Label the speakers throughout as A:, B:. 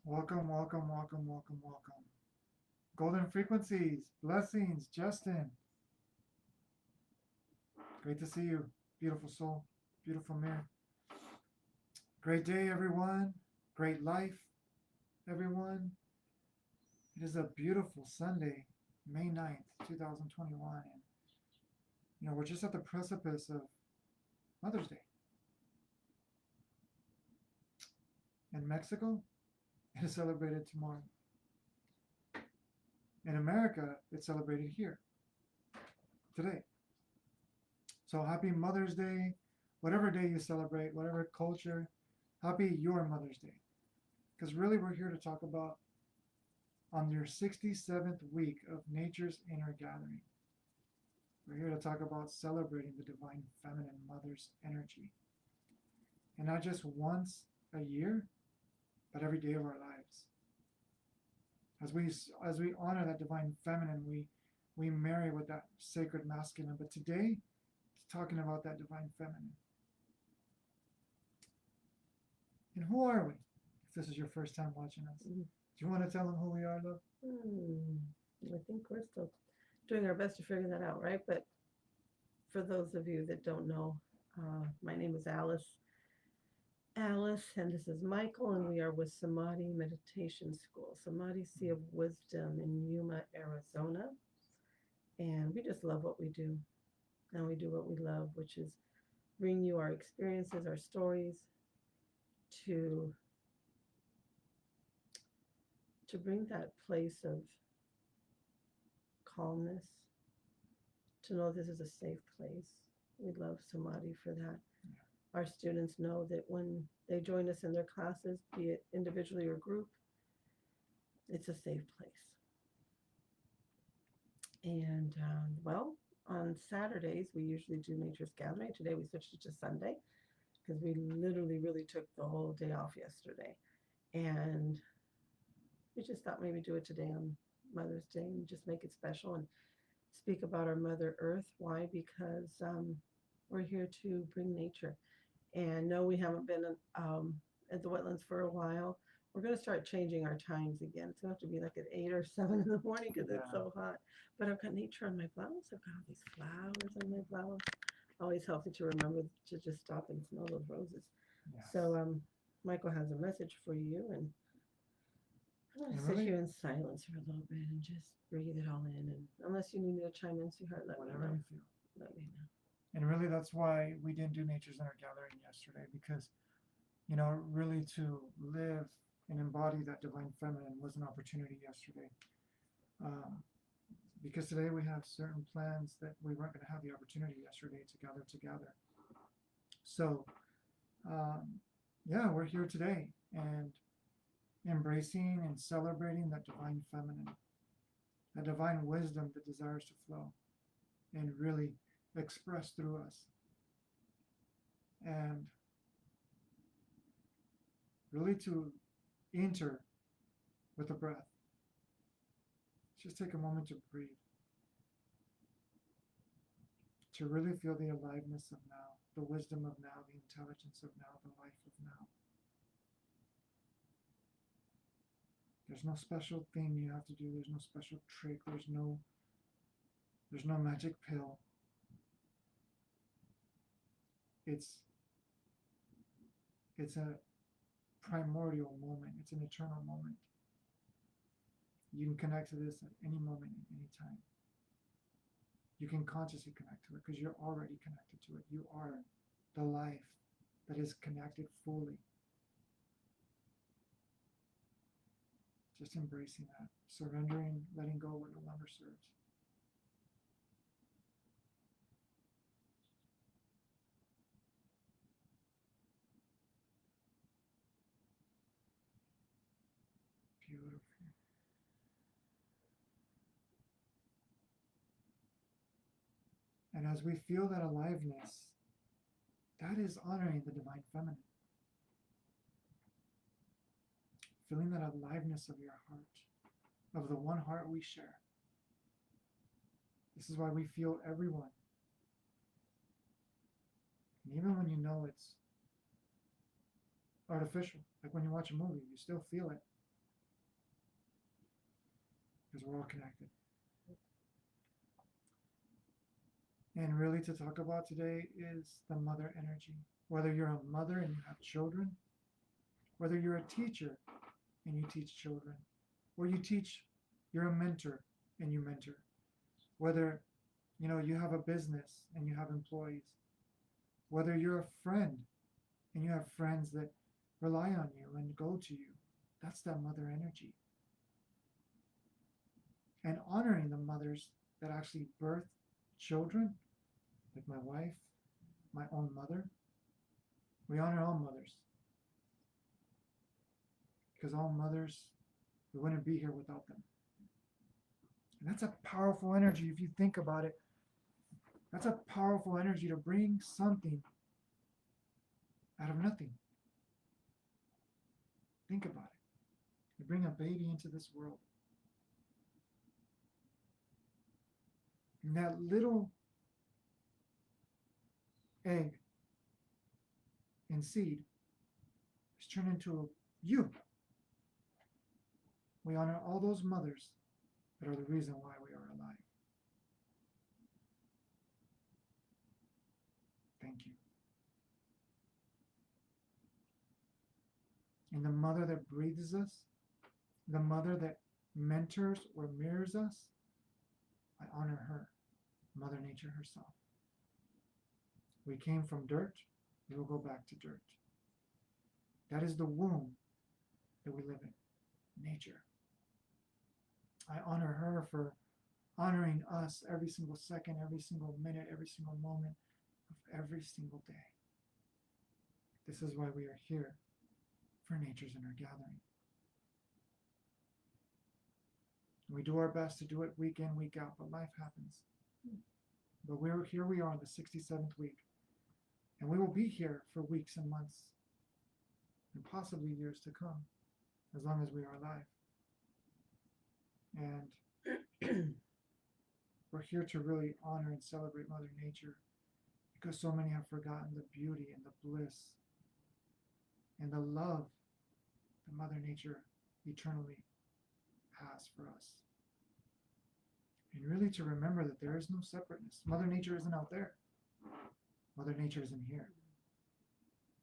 A: Welcome, welcome, welcome, welcome, welcome. Golden frequencies, blessings, Justin. Great to see you. Beautiful soul, beautiful mirror. Great day, everyone. Great life, everyone. It is a beautiful Sunday, May 9th, 2021. And, we're just at the precipice of Mother's Day. In Mexico, it is celebrated tomorrow. In America, it's celebrated here, today. So happy Mother's Day, whatever day you celebrate, whatever culture, happy your Mother's Day. Because really we're here to talk about on your 67th week of Nature's Inner Gathering. We're here to talk about celebrating the divine feminine mother's energy. And not just once a year, but every day of our lives. As we honor that divine feminine, we marry with that sacred masculine. But today, it's talking about that divine feminine. And who are we? If this is your first time watching us, do you want to tell them who we are, love?
B: I think we're still doing our best to figure that out, right? But for those of you that don't know, my name is Alice, and this is Michael, and we are with Samadhi Meditation School, Samadhi Sea of Wisdom in Yuma, Arizona. And we just love what we do. And we do what we love, which is bring you our experiences, our stories, to bring that place of calmness, to know this is a safe place. We love Samadhi for that. Our students know that when they join us in their classes, be it individually or group, it's a safe place. And well, on Saturdays, we usually do Nature's Gathering. Today we switched it to Sunday because we literally really took the whole day off yesterday. And we just thought maybe do it today on Mother's Day and just make it special and speak about our Mother Earth. Why? Because we're here to bring nature. And no, we haven't been at the wetlands for a while. We're going to start changing our times again. It's going to have to be like at 8 or 7 in the morning because it's so hot. But I've got nature on my blouse. I've got all these flowers on my blouse. Always healthy to remember to just stop and smell those roses. Yes. So Michael has a message for you, and I'm going to sit here in silence for a little bit and just breathe it all in. And unless you need me to chime in, sweetheart, let me know.
A: You feel.
B: Let me know.
A: And really, that's why we didn't do Nature's Inner Gathering yesterday, because, really to live and embody that divine feminine was an opportunity yesterday. Because today we have certain plans that we weren't going to have the opportunity yesterday to gather together. So, we're here today and embracing and celebrating that divine feminine, that divine wisdom that desires to flow and really express through us. And really to enter with the breath. Just take a moment to breathe. To really feel the aliveness of now, the wisdom of now, the intelligence of now, the life of now. There's no special thing you have to do. There's no special trick. There's no magic pill. It's a primordial moment. It's an eternal moment. You can connect to this at any moment, at any time. You can consciously connect to it because you're already connected to it. You are the life that is connected fully. Just embracing that, surrendering, letting go what no longer serves. Beautiful. And as we feel that aliveness, that is honoring the divine feminine. Feeling that aliveness of your heart, of the one heart we share. This is why we feel everyone. And even when you know it's artificial, like when you watch a movie, you still feel it. because we're all connected. And really to talk about today is the mother energy. Whether you're a mother and you have children, whether you're a teacher and you teach children, or you're a mentor and you mentor, whether you have a business and you have employees, whether you're a friend and you have friends that rely on you and go to you, that's that mother energy. And honoring the mothers that actually birth children, like my wife, my own mother. We honor all mothers. Because all mothers, we wouldn't be here without them. And that's a powerful energy if you think about it. That's a powerful energy to bring something out of nothing. Think about it. You bring a baby into this world. And that little egg and seed is turned into you. We honor all those mothers that are the reason why we are alive. Thank you. And the mother that breathes us, the mother that mentors or mirrors us, I honor her, Mother Nature herself. We came from dirt, we will go back to dirt. That is the womb that we live in, nature. I honor her for honoring us every single second, every single minute, every single moment of every single day. This is why we are here, for nature's inner gathering. We do our best to do it week in, week out, but life happens. But here we are in the 67th week, and we will be here for weeks and months, and possibly years to come, as long as we are alive. And we're here to really honor and celebrate Mother Nature, because so many have forgotten the beauty and the bliss and the love that Mother Nature eternally has for us. And really to remember that there is no separateness. Mother Nature isn't out there. Mother Nature is in here.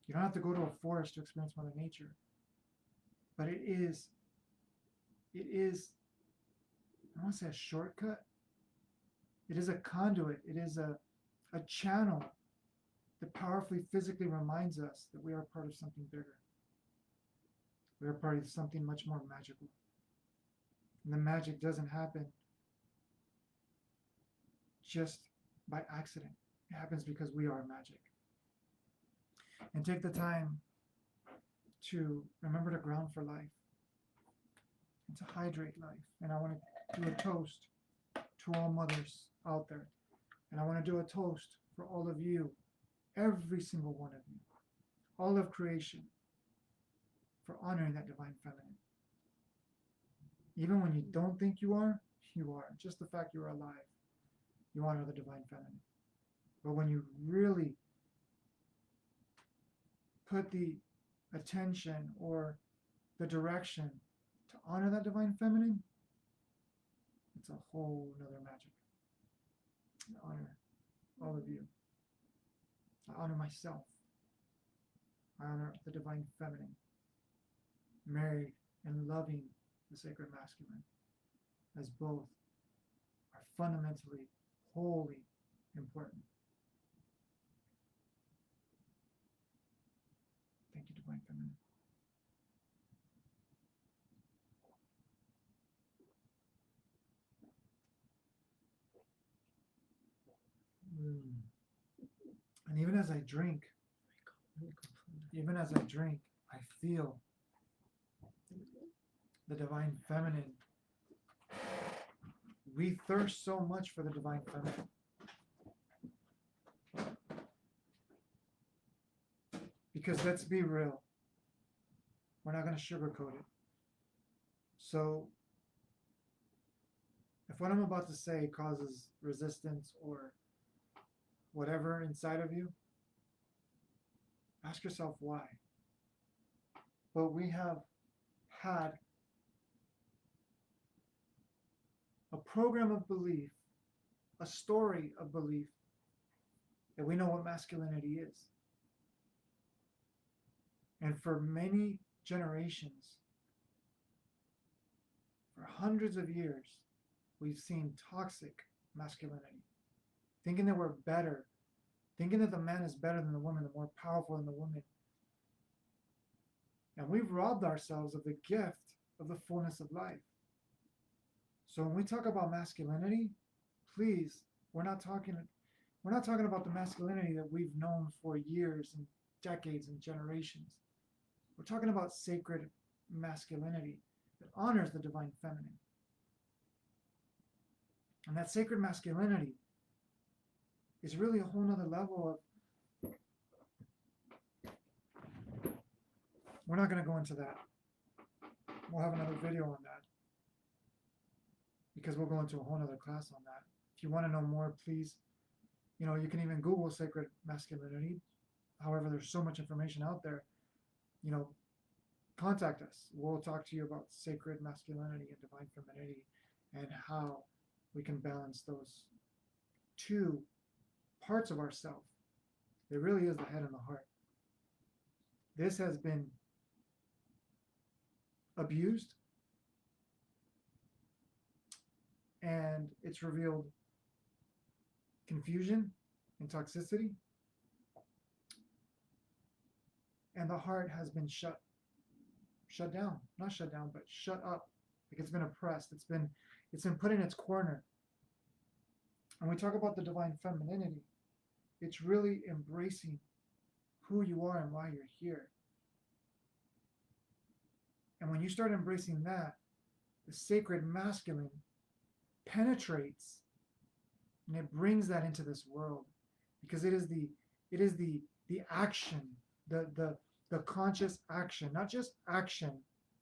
A: You don't have to go to a forest to experience Mother Nature. But it is, I don't want to say a shortcut. It is a conduit. It is a channel that powerfully, physically reminds us that we are part of something bigger. We are part of something much more magical. And the magic doesn't happen just by accident. It happens because we are magic. And take the time to remember to ground for life and to hydrate life. And I want to do a toast to all mothers out there. And I want to do a toast for all of you, every single one of you, all of creation, for honoring that divine feminine. Even when you don't think you are, you are. Just the fact you're alive, you honor the divine feminine. But when you really put the attention or the direction to honor that divine feminine, it's a whole nother magic. I honor all of you. I honor myself. I honor the divine feminine, married and loving the sacred masculine, as both are fundamentally, wholly important. Thank you, divine feminine. And even as I drink, I feel the divine feminine. We thirst so much for the divine feminine. Because let's be real, we're not going to sugarcoat it. So if what I'm about to say causes resistance or whatever inside of you, ask yourself why. But we have had program of belief, a story of belief that we know what masculinity is. And for many generations, for hundreds of years, we've seen toxic masculinity, thinking that we're better, thinking that the man is better than the woman, the more powerful than the woman. And we've robbed ourselves of the gift of the fullness of life. So when we talk about masculinity, please, we're not talking about the masculinity that we've known for years and decades and generations. We're talking about sacred masculinity that honors the divine feminine. And that sacred masculinity is really a whole nother level of, we're not going to go into that. We'll have another video on that, because we'll go into a whole nother class on that. If you want to know more, please, you can even Google sacred masculinity. However, there's so much information out there. Contact us. We'll talk to you about sacred masculinity and divine femininity and how we can balance those two parts of ourself. It really is the head and the heart. This has been abused, and it's revealed confusion and toxicity, and the heart has been shut down, not shut down, but shut up. Like it's been oppressed, it's been put in its corner. And we talk about the divine femininity, it's really embracing who you are and why you're here. And when you start embracing that, the sacred masculine penetrates and it brings that into this world, because it is the action, the conscious action, not just action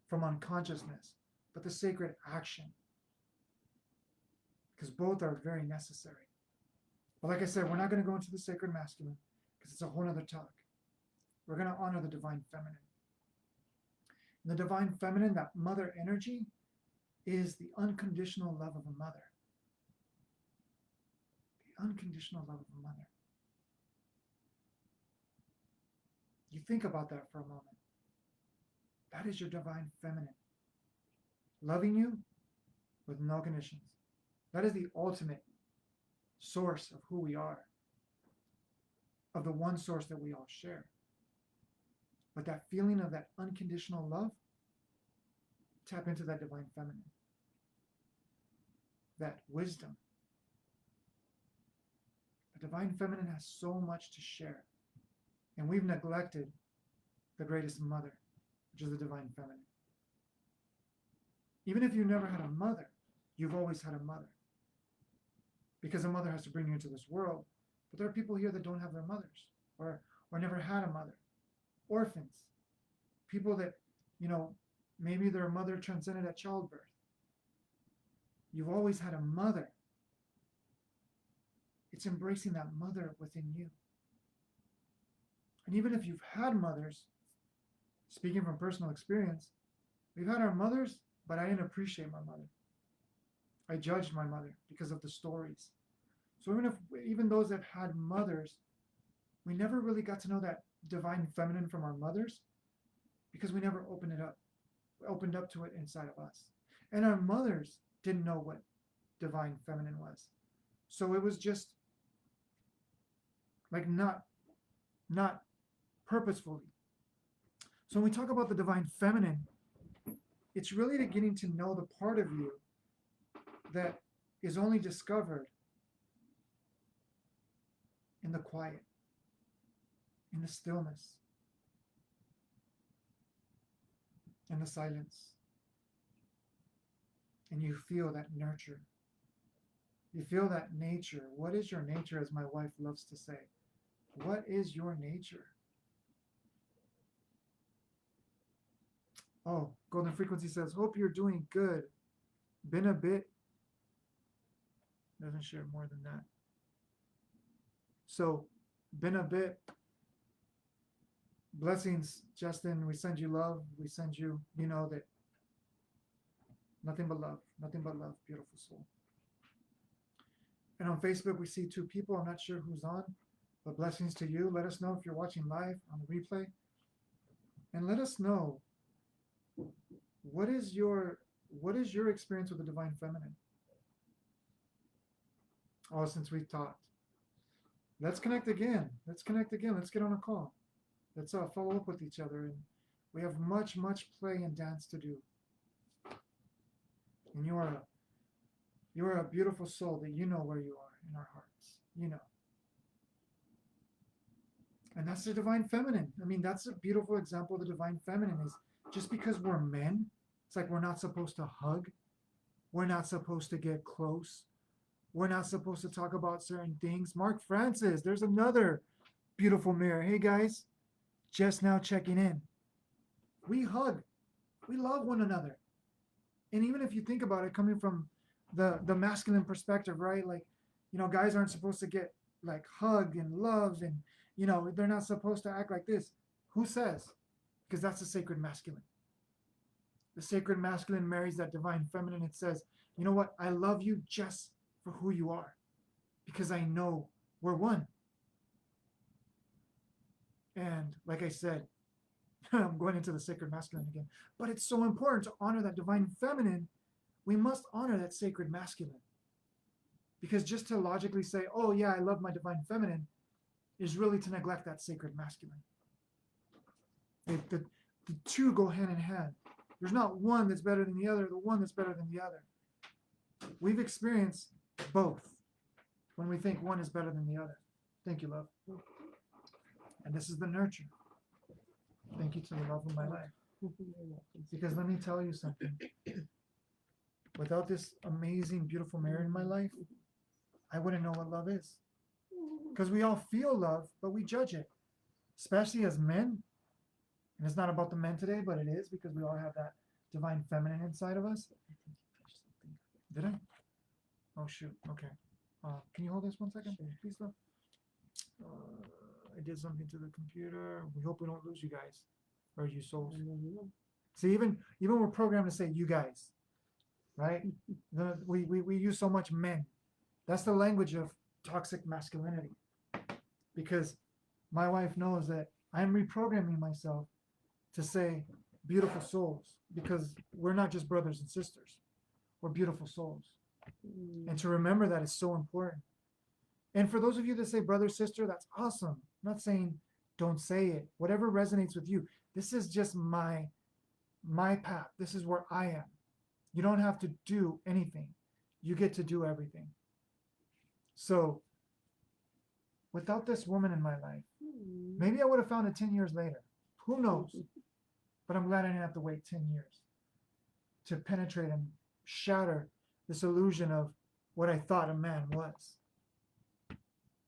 A: from unconsciousness, but the sacred action, because both are very necessary. But like I said, we're not going to go into the sacred masculine because it's a whole other talk. We're going to honor the divine feminine. And the divine feminine, that mother energy, is the unconditional love of a mother. The unconditional love of a mother. You think about that for a moment. That is your divine feminine. Loving you with no conditions. That is the ultimate source of who we are, of the one source that we all share. But that feeling of that unconditional love, tap into that divine feminine. That wisdom. The divine feminine has so much to share. And we've neglected the greatest mother, which is the divine feminine. Even if you never had a mother, you've always had a mother. Because a mother has to bring you into this world. But there are people here that don't have their mothers, or never had a mother. Orphans. People that, maybe their mother transcended at childbirth. You've always had a mother. It's embracing that mother within you. And even if you've had mothers, speaking from personal experience, we've had our mothers, but I didn't appreciate my mother. I judged my mother because of the stories. So even those that had mothers, we never really got to know that divine feminine from our mothers, because we never opened up to it inside of us. And our mothers didn't know what divine feminine was. So it was just like not purposefully. So when we talk about the divine feminine, it's really to getting to know the part of you that is only discovered in the quiet, in the stillness, in the silence. And you feel that nurture. You feel that nature. What is your nature, as my wife loves to say? What is your nature? Oh, Golden Frequency says, hope you're doing good. Been a bit. Doesn't share more than that. So, been a bit. Blessings, Justin. We send you love. We send you, that nothing but love. Nothing but love, beautiful soul. And on Facebook, we see 2 people. I'm not sure who's on, but blessings to you. Let us know if you're watching live on the replay. And let us know what is your experience with the divine feminine? Oh, since we've talked. Let's connect again. Let's get on a call. Let's follow up with each other. And we have much, much play and dance to do. And you are a beautiful soul that you know where you are in our hearts. You know. And that's the divine feminine. I mean, that's a beautiful example of the divine feminine is just because we're men, it's like we're not supposed to hug. We're not supposed to get close. We're not supposed to talk about certain things. Mark Francis, there's another beautiful mirror. Hey guys, just now checking in. We hug. We love one another. And even if you think about it, coming from the masculine perspective, right? Like, guys aren't supposed to get like hugged and loved, and they're not supposed to act like this. Who says? Because that's the sacred masculine. The sacred masculine marries that divine feminine. It says, you know what? I love you just for who you are, because I know we're one. And like I said, I'm going into the sacred masculine again, but it's so important to honor that divine feminine. We must honor that sacred masculine, because just to logically say, oh yeah, I love my divine feminine, is really to neglect that sacred masculine. The 2 go hand in hand. There's not one that's better than the other, the one that's better than the other. We've experienced both when we think one is better than the other. Thank you, love. And this is the nurture. Thank you to the love of my life. Because let me tell you something. Without this amazing, beautiful mirror in my life, I wouldn't know what love is. Because we all feel love, but we judge it. Especially as men. And it's not about the men today, but it is, because we all have that divine feminine inside of us. Did I? Oh, shoot. Okay. Can you hold this 1 second, please, love? I did something to the computer. We hope we don't lose you guys, or you souls. See, even we're programmed to say you guys, right? We use so much men. That's the language of toxic masculinity. Because my wife knows that I'm reprogramming myself to say beautiful souls, because we're not just brothers and sisters. We're beautiful souls. And to remember that is so important. And for those of you that say brother, sister, that's awesome. I'm not saying don't say it. Whatever resonates with you. This is just my path. This is where I am. You don't have to do anything. You get to do everything. So without this woman in my life, maybe I would have found it 10 years later. Who knows? But I'm glad I didn't have to wait 10 years to penetrate and shatter this illusion of what I thought a man was.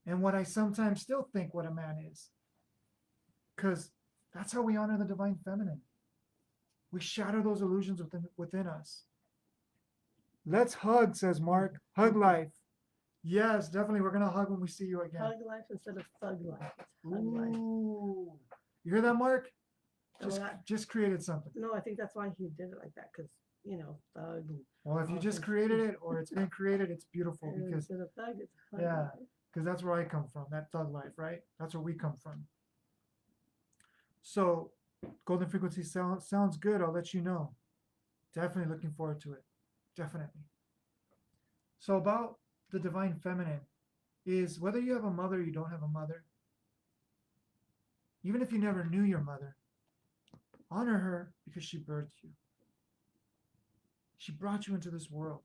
A: And what I sometimes still think what a man is. Because that's how we honor the divine feminine. We shatter those illusions within us. Let's hug, says Mark. Hug life. Yes, definitely. We're going to hug when we see you again.
B: Hug life instead of thug life. It's hug life.
A: Ooh. You hear that, Mark? Just created something.
B: No, I think that's why he did it like that, because, thug.
A: Well, if you just created it, or it's been created, it's beautiful. Because
B: instead of thug, it's hug
A: yeah,
B: life.
A: because that's where I come from, that thug life, right? That's where we come from. So, golden frequency sounds good. I'll let you know. Definitely looking forward to it. Definitely. So about the divine feminine is whether you have a mother or you don't have a mother, even if you never knew your mother, honor her because she birthed you. She brought you into this world.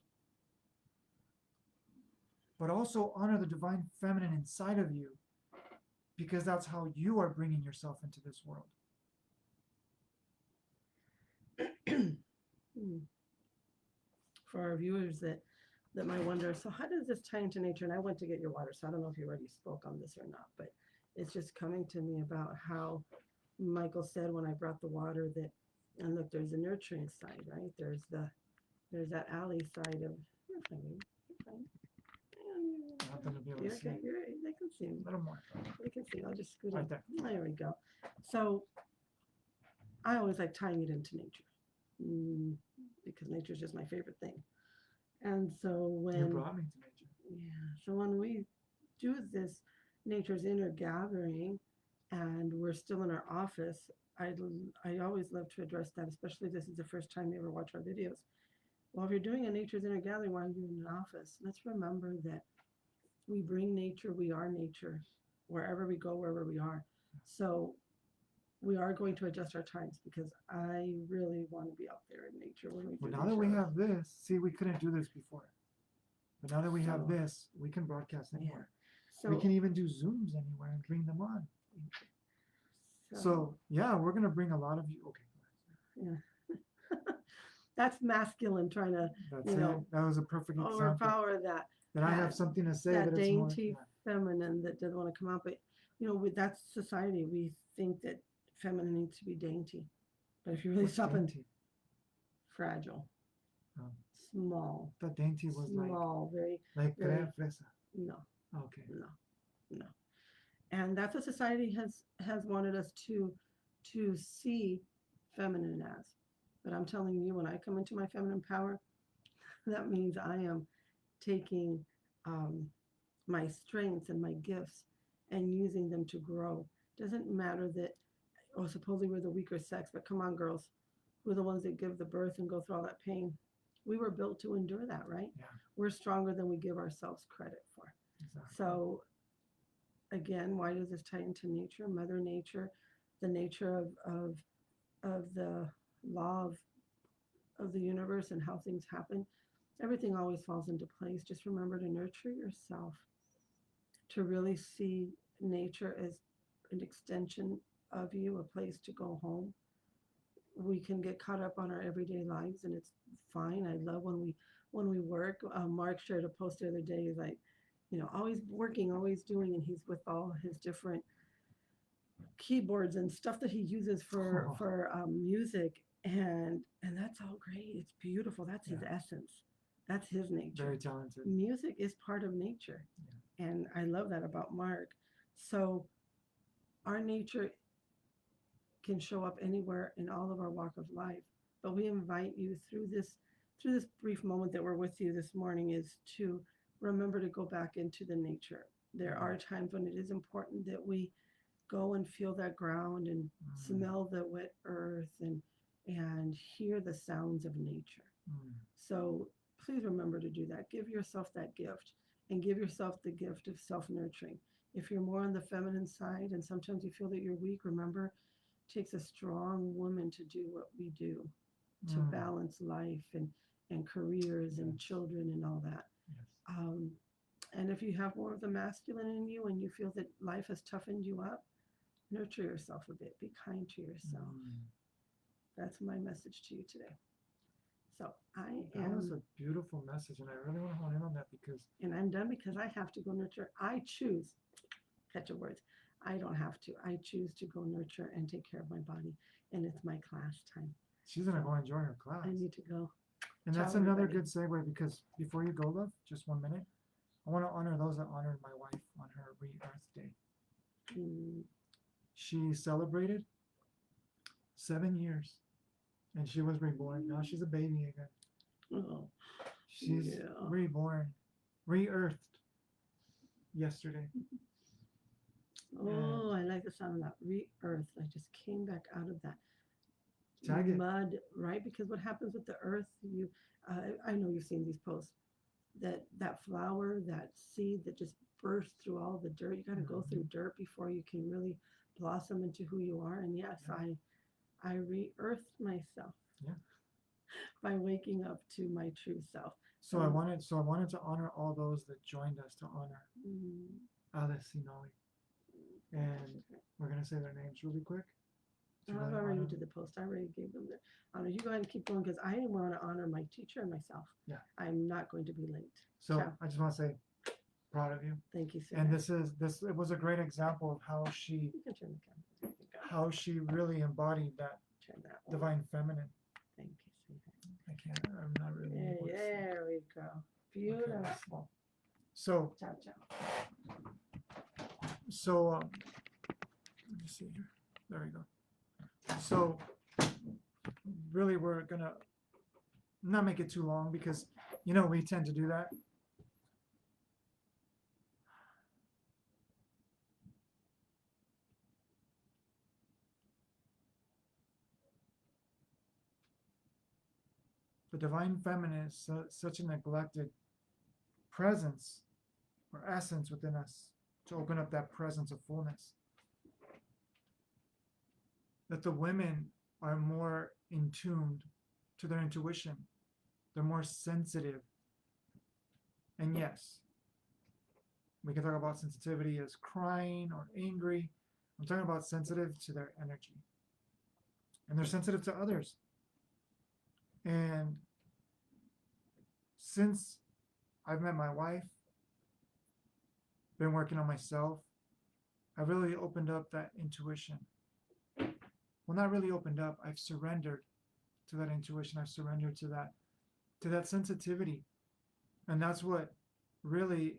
A: But also honor the divine feminine inside of you, because that's how you are bringing yourself into this world.
B: For our viewers that might wonder, so how does this tie into nature? And I went to get your water, so I don't know if you already spoke on this or not, but it's just coming to me about how Michael said when I brought the water that, and look, there's a nurturing side, right? There's that alley side of, you're fine. You're okay. They can see me.
A: A little more.
B: They can see. I'll just scoot
A: Right
B: up.
A: there.
B: There we go. So I always like tying it into nature, because nature is just my favorite thing. And so when
A: You brought me to nature.
B: yeah, So when we do this nature's inner gathering and we're still in our office, I always love to address that, especially if this is the first time you ever watch our videos. Well, if you're doing a nature's inner gathering while you're in an office, let's remember that we bring nature, we are nature, wherever we go, wherever we are. So we are going to adjust our times because I really want to be out there in nature when we do
A: Well, now that we have this, see, we couldn't do this before. But now that we have this, we can broadcast anywhere.
B: So
A: We can even do Zooms anywhere and bring them on. So yeah, we're gonna bring a lot of you. Okay.
B: yeah. That's masculine trying to
A: That's it. That was a perfect example.
B: overpower that.
A: That I have something to say
B: that
A: that it's more.
B: dainty feminine that doesn't want to come out. But with that society, we think that feminine needs to be dainty. But if you really
A: What's
B: stop and
A: dainty?
B: fragile,
A: Oh.
B: small,
A: The dainty was
B: small, very,
A: like
B: very,
A: creme fresa.
B: no,
A: Okay.
B: no. And that's what society has wanted us to see feminine as. But I'm telling you, when I come into my feminine power, that means I am taking my strengths and my gifts and using them to grow. Doesn't matter that, supposedly we're the weaker sex, but come on, girls, we're the ones that give the birth and go through all that pain. We were built to endure that, right?
A: Yeah.
B: We're stronger than we give ourselves credit for.
A: Exactly.
B: So again, why does this tie into nature? Mother Nature, the nature of the law of the universe and how things happen. Everything always falls into place. Just remember to nurture yourself, to really see nature as an extension of you, a place to go home. We can get caught up on our everyday lives, and it's fine. I love when we work. Mark shared a post the other day. He's like, always working, always doing, and he's with all his different keyboards and stuff that he uses for music, and that's all great. It's beautiful. That's his essence. That's his nature.
A: Very talented.
B: Music is part of nature. Yeah. And I love that about Mark. So our nature can show up anywhere in all of our walk of life. But we invite you through this brief moment that we're with you this morning is to remember to go back into the nature. There are times when it is important that we go and feel that ground and smell the wet earth and hear the sounds of nature. So please remember to do that. Give yourself that gift and give yourself the gift of self-nurturing. If you're more on the feminine side and sometimes you feel that you're weak, remember, it takes a strong woman to do what we do, to balance life and careers and children and all that. Yes. And if you have more of the masculine in you and you feel that life has toughened you up, nurture yourself a bit. Be kind to yourself. That's my message to you today. So
A: That was a beautiful message, and I really want to hone in on that because.
B: And I'm done because I have to go nurture. I choose. Catch your words. I don't have to. I choose to go nurture and take care of my body, and it's my class time.
A: She's gonna go enjoy her class.
B: I need to go.
A: And that's another good segue because before you go, love, just 1 minute. I want to honor those that honored my wife on her Re-Earth Day. She celebrated 7 years, and she was reborn. Now she's a baby again.
B: Oh,
A: she's reborn, re-earthed yesterday.
B: Oh, I like the sound of that. Re-earth. I just came back out of that mud, right? Because what happens with the earth, I know you've seen these posts, that flower, that seed that just bursts through all the dirt. You got to go through dirt before you can really blossom into who you are. And yes, I re-earthed myself by waking up to my true self.
A: So I wanted to honor all those that joined us to honor Alice Sinohui. And we're going to say their names really quick.
B: I've already did the post. I already gave them their honor. You go ahead and keep going because I want to honor my teacher and myself. Yeah. I'm not going to be late.
A: So I just want to say, proud of you.
B: Thank you, sir.
A: And it was a great example of how she really embodied that divine feminine.
B: Thank you, sir.
A: I can't. I'm not really.
B: There we go. Beautiful.
A: Okay. So.
B: Ciao, ciao.
A: So let me see here. There we go. So really we're gonna not make it too long because we tend to do that. the divine feminine is such a neglected presence or essence within us to open up that presence of fullness. That the women are more in tuned to their intuition. They're more sensitive. And yes, we can talk about sensitivity as crying or angry. I'm talking about sensitive to their energy. And they're sensitive to others. And since I've met my wife, been working on myself, I really opened up that intuition. Well, not really opened up. I've surrendered to that intuition. I've surrendered to that sensitivity. And that's what really,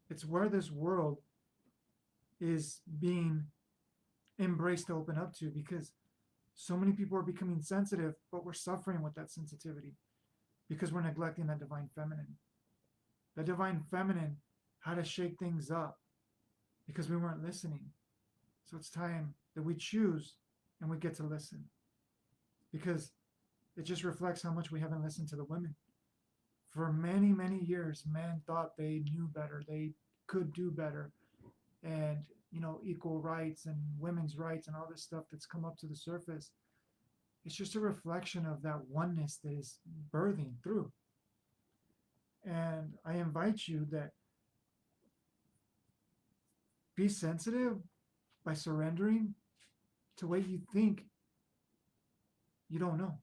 A: it's where this world is being embraced to open up to, because so many people are becoming sensitive, but we're suffering with that sensitivity because we're neglecting that divine feminine. The divine feminine had to shake things up because we weren't listening. So it's time that we choose and we get to listen, because it just reflects how much we haven't listened to the women. For many, many years, men thought they knew better, they could do better, and equal rights and women's rights and all this stuff that's come up to the surface. It's just a reflection of that oneness that is birthing through. And I invite you that be sensitive by surrendering to what you think you don't know.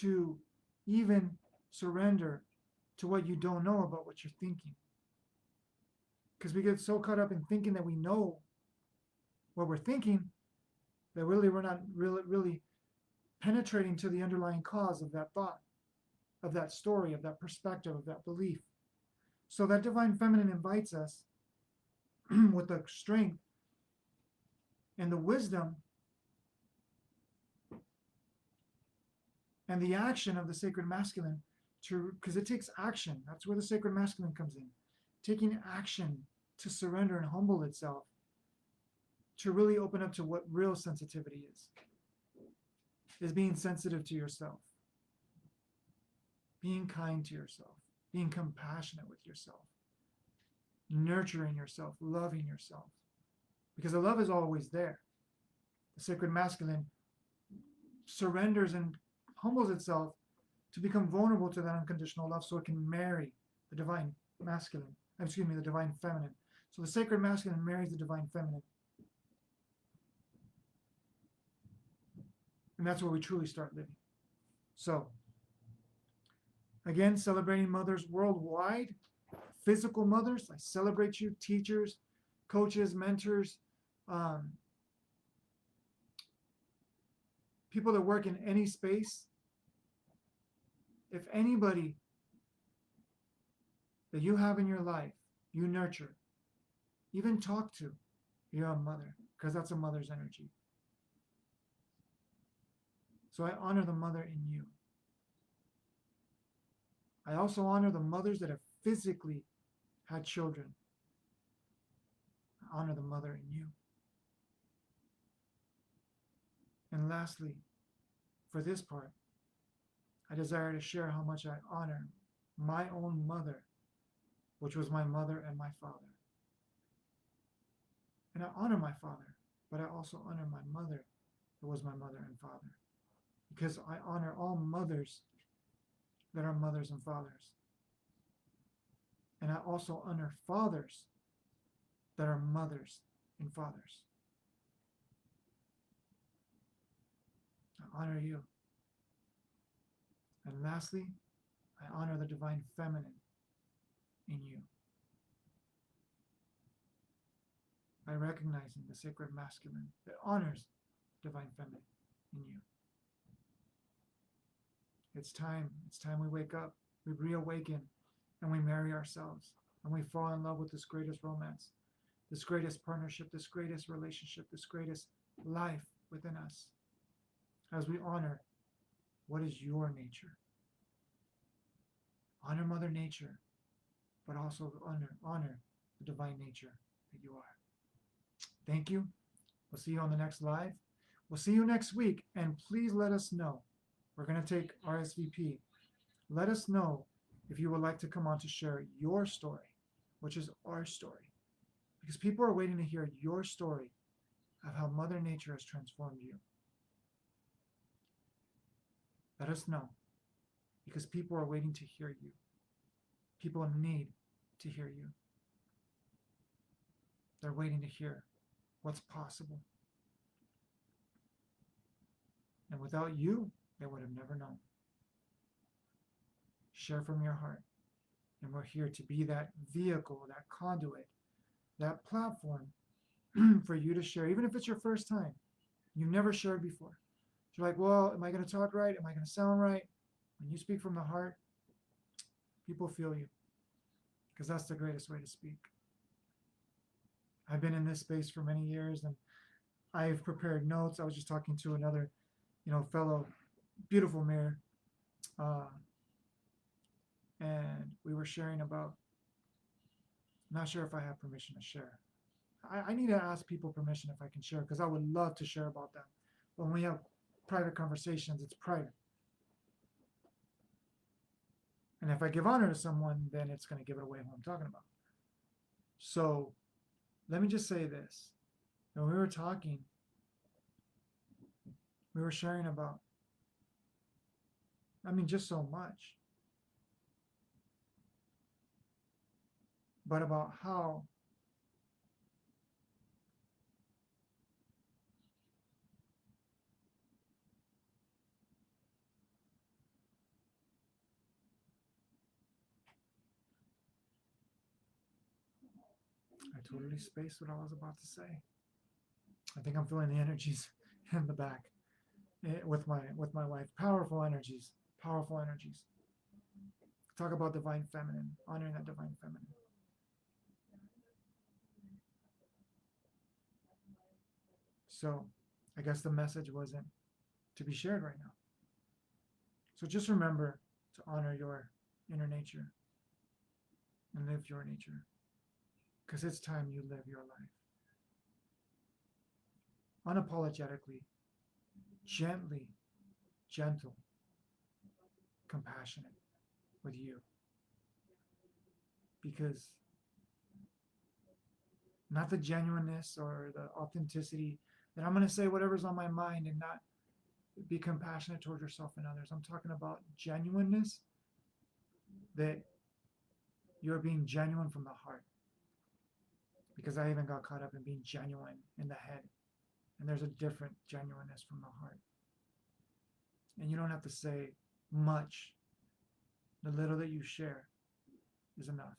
A: To even surrender to what you don't know about what you're thinking. Because we get so caught up in thinking that we know what we're thinking that really we're not really penetrating to the underlying cause of that thought, of that story, of that perspective, of that belief. So that divine feminine invites us with the strength and the wisdom and the action of the sacred masculine, because it takes action. That's where the sacred masculine comes in. Taking action to surrender and humble itself, to really open up to what real sensitivity is being sensitive to yourself, being kind to yourself, being compassionate with yourself, nurturing yourself, loving yourself, because the love is always there. The sacred masculine surrenders and humbles itself to become vulnerable to that unconditional love so it can marry the divine masculine, the divine feminine. So the sacred masculine marries the divine feminine. And that's where we truly start living. So, again, celebrating mothers worldwide, physical mothers. I celebrate you, teachers, coaches, mentors, people that work in any space. If anybody that you have in your life, you nurture, even talk to, you're a mother, because that's a mother's energy. So I honor the mother in you. I also honor the mothers that have physically had children. I honor the mother in you. And lastly, for this part, I desire to share how much I honor my own mother, which was my mother and my father. And I honor my father, but I also honor my mother, who was my mother and father. Because I honor all mothers that are mothers and fathers. And I also honor fathers that are mothers and fathers. I honor you. And lastly, I honor the divine feminine in you by recognizing the sacred masculine that honors divine feminine in you. It's time we wake up, we reawaken, and we marry ourselves, and we fall in love with this greatest romance, this greatest partnership, this greatest relationship, this greatest life within us, as we honor what is your nature. Honor Mother Nature, but also honor the divine nature that you are. Thank you. We'll see you on the next live. We'll see you next week, and please let us know. We're going to take RSVP. Let us know if you would like to come on to share your story, which is our story. Because people are waiting to hear your story of how Mother Nature has transformed you. Let us know. Because people are waiting to hear you. People need to hear you. They're waiting to hear what's possible. And without you, they would have never known. Share from your heart. And we're here to be that vehicle, that conduit, that platform for you to share, even if it's your first time. You've never shared before. You're like, well, am I going to talk right? Am I going to sound right? When you speak from the heart, people feel you. Because that's the greatest way to speak. I've been in this space for many years, and I've prepared notes. I was just talking to another, fellow beautiful mirror, and we were sharing about, not sure if I have permission to share. I need to ask people permission if I can share, because I would love to share about them. But when we have private conversations, it's private. And if I give honor to someone, then it's going to give it away who I'm talking about. So let me just say this. When we were talking, we were sharing about, just so much. But about how I totally spaced what I was about to say. I think I'm feeling the energies in the back with my wife. Powerful energies. Powerful energies. Talk about divine feminine, honoring that divine feminine. So I guess the message wasn't to be shared right now. So just remember to honor your inner nature and live your nature. Because it's time you live your life. Unapologetically, gently, gentle, compassionate with you. Because not the genuineness or the authenticity that I'm going to say whatever's on my mind and not be compassionate towards yourself and others. I'm talking about genuineness, that you're being genuine from the heart. Because I even got caught up in being genuine in the head. And there's a different genuineness from the heart. And you don't have to say much. The little that you share is enough.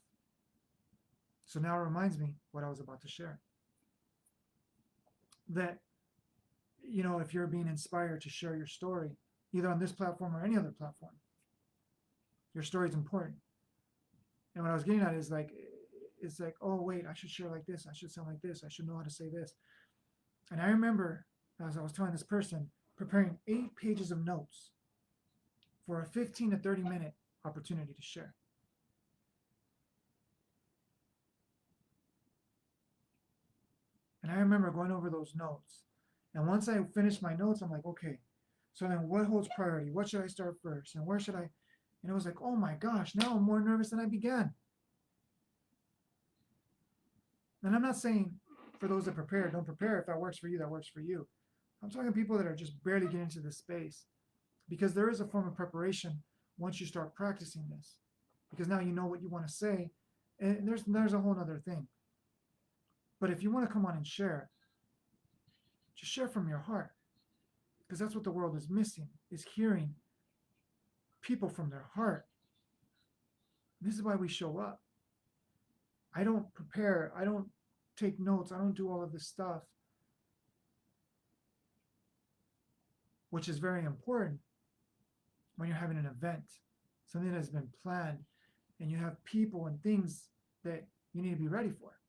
A: So now it reminds me what I was about to share. That, if you're being inspired to share your story, either on this platform or any other platform, your story is important. And what I was getting at is it's like, oh, wait, I should share like this. I should sound like this. I should know how to say this. And I remember, as I was telling this person, preparing 8 pages of notes for a 15 to 30 minute opportunity to share. And I remember going over those notes. And once I finished my notes, I'm like, okay, so then what holds priority? What should I start first? And where should I? And it was like, oh my gosh, now I'm more nervous than I began. And I'm not saying for those that prepare, don't prepare. If that works for you, that works for you. I'm talking people that are just barely getting into this space. Because there is a form of preparation once you start practicing this. Because now you know what you want to say. And there's a whole other thing. But if you want to come on and share, just share from your heart. Because that's what the world is missing, is hearing people from their heart. This is why we show up. I don't prepare. I don't take notes. I don't do all of this stuff, which is very important when you're having an event, something that has been planned, and you have people and things that you need to be ready for.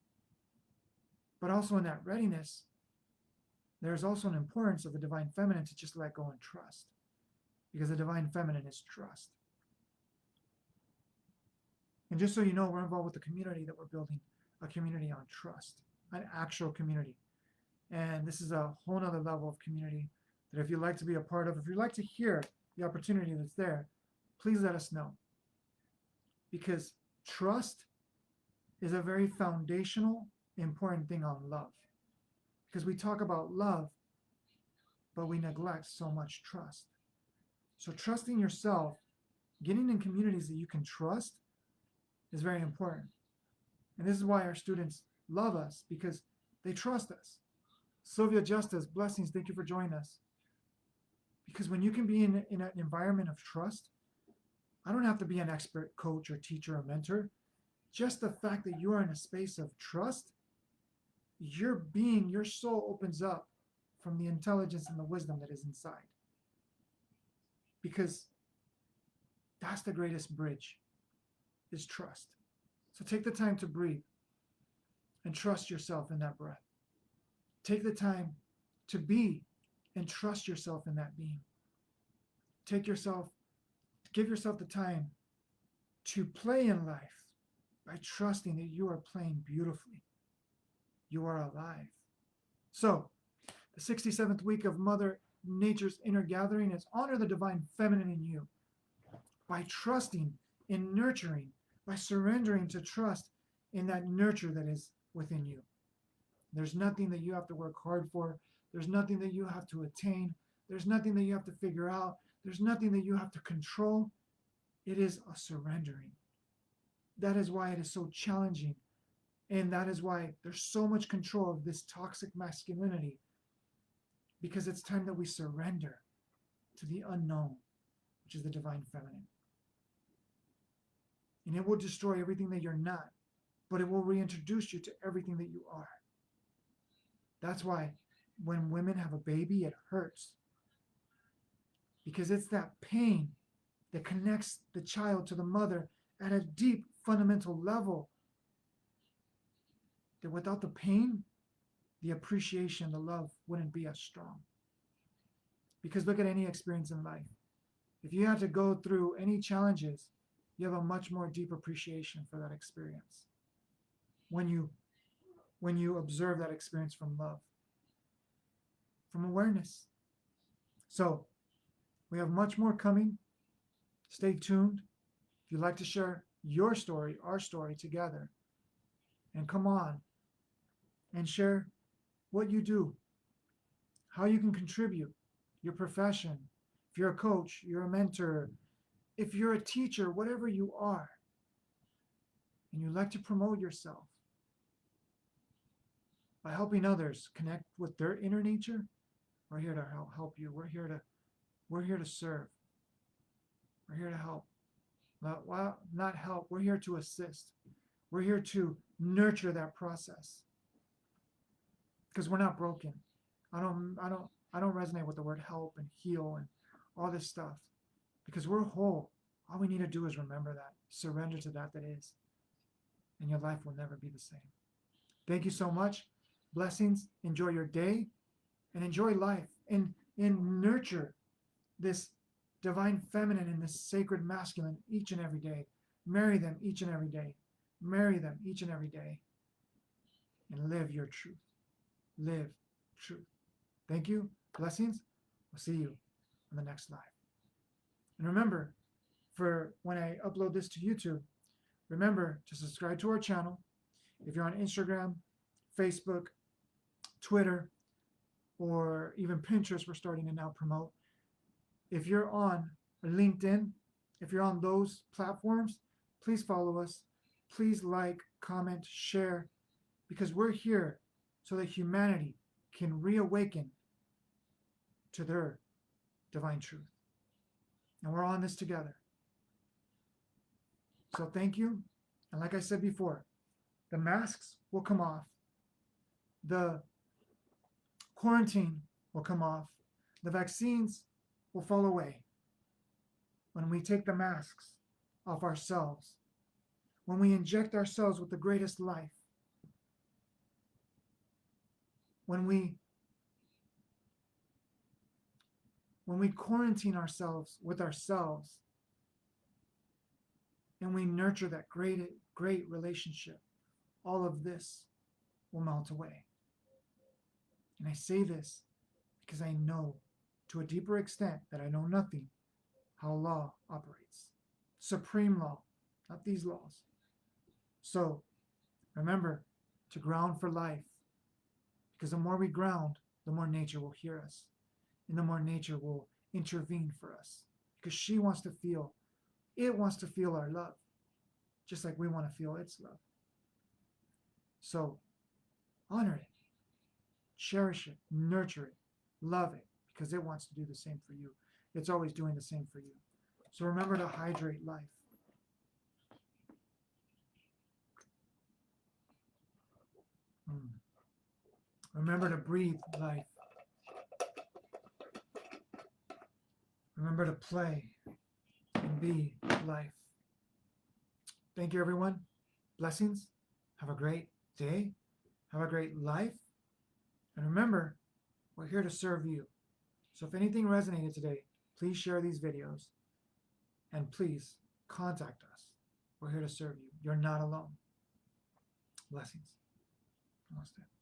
A: But also in that readiness, there's also an importance of the divine feminine to just let go and trust. Because the divine feminine is trust. And just so you know, we're involved with the community that we're building, a community on trust, an actual community. And this is a whole nother level of community that if you'd like to be a part of, if you'd like to hear the opportunity that's there, please let us know. Because trust is a very foundational, important thing on love. Because we talk about love, but we neglect so much trust. So trusting yourself, getting in communities that you can trust is very important. And this is why our students love us, because they trust us. Sylvia Justice, blessings, thank you for joining us. Because when you can be in an environment of trust, I don't have to be an expert coach or teacher or mentor. Just the fact that you are in a space of trust, your being, your soul opens up from the intelligence and the wisdom that is inside. Because that's the greatest bridge, is trust. So take the time to breathe and trust yourself in that breath. Take the time to be and trust yourself in that being. Give yourself the time to play in life by trusting that you are playing beautifully. You are alive. So, the 67th week of Mother Nature's Inner Gathering is honor the divine feminine in you by trusting in nurturing, by surrendering to trust in that nurture that is within you. There's nothing that you have to work hard for. There's nothing that you have to attain. There's nothing that you have to figure out. There's nothing that you have to control. It is a surrendering. That is why it is so challenging. And that is why there's so much control of this toxic masculinity. Because it's time that we surrender to the unknown, which is the divine feminine. And it will destroy everything that you're not, but it will reintroduce you to everything that you are. That's why when women have a baby, it hurts. Because it's that pain that connects the child to the mother at a deep, fundamental level. That without the pain, the appreciation, the love wouldn't be as strong. Because look at any experience in life. If you had to go through any challenges, you have a much more deep appreciation for that experience. When you observe that experience from love, from awareness. So, we have much more coming. Stay tuned. If you'd like to share your story, our story together, and come on and share what you do, how you can contribute, your profession, if you're a coach, you're a mentor, if you're a teacher, whatever you are, and you like to promote yourself by helping others connect with their inner nature, we're here to help you. We're here to serve. We're here to help. Not help. We're here to assist. We're here to nurture that process. Because we're not broken. I don't resonate with the word help and heal and all this stuff. Because we're whole. All we need to do is remember that. Surrender to that is. And your life will never be the same. Thank you so much. Blessings. Enjoy your day. And enjoy life. And nurture this divine feminine and this sacred masculine each and every day. Marry them each and every day. Marry them each and every day. And live your truth. Live truth. Thank you. Blessings. We'll see you on the next live. And remember, for when I upload this to YouTube, remember to subscribe to our channel. If you're on Instagram, Facebook, Twitter, or even Pinterest, we're starting to now promote. If you're on LinkedIn, if you're on those platforms, please follow us. Please like, comment, share, because we're here so that humanity can reawaken to their divine truth. And we're on this together. So thank you. And like I said before, the masks will come off. The quarantine will come off. The vaccines will fall away when we take the masks off ourselves, when we inject ourselves with the greatest life, when we quarantine ourselves with ourselves, and we nurture that great relationship, all of this will melt away. And I say this because I know to a deeper extent that I know nothing how law operates. Supreme law, not these laws. So remember to ground for life, because the more we ground, the more nature will hear us, and the more nature will intervene for us, because it wants to feel our love, just like we want to feel its love. So honor it, cherish it, nurture it, love it, because it wants to do the same for you. It's always doing the same for you. So remember to hydrate life. Remember to breathe life. Remember to play and be life. Thank you, everyone. Blessings. Have a great day. Have a great life. And remember, we're here to serve you. So if anything resonated today, please share these videos. And please contact us. We're here to serve you. You're not alone. Blessings. Namaste.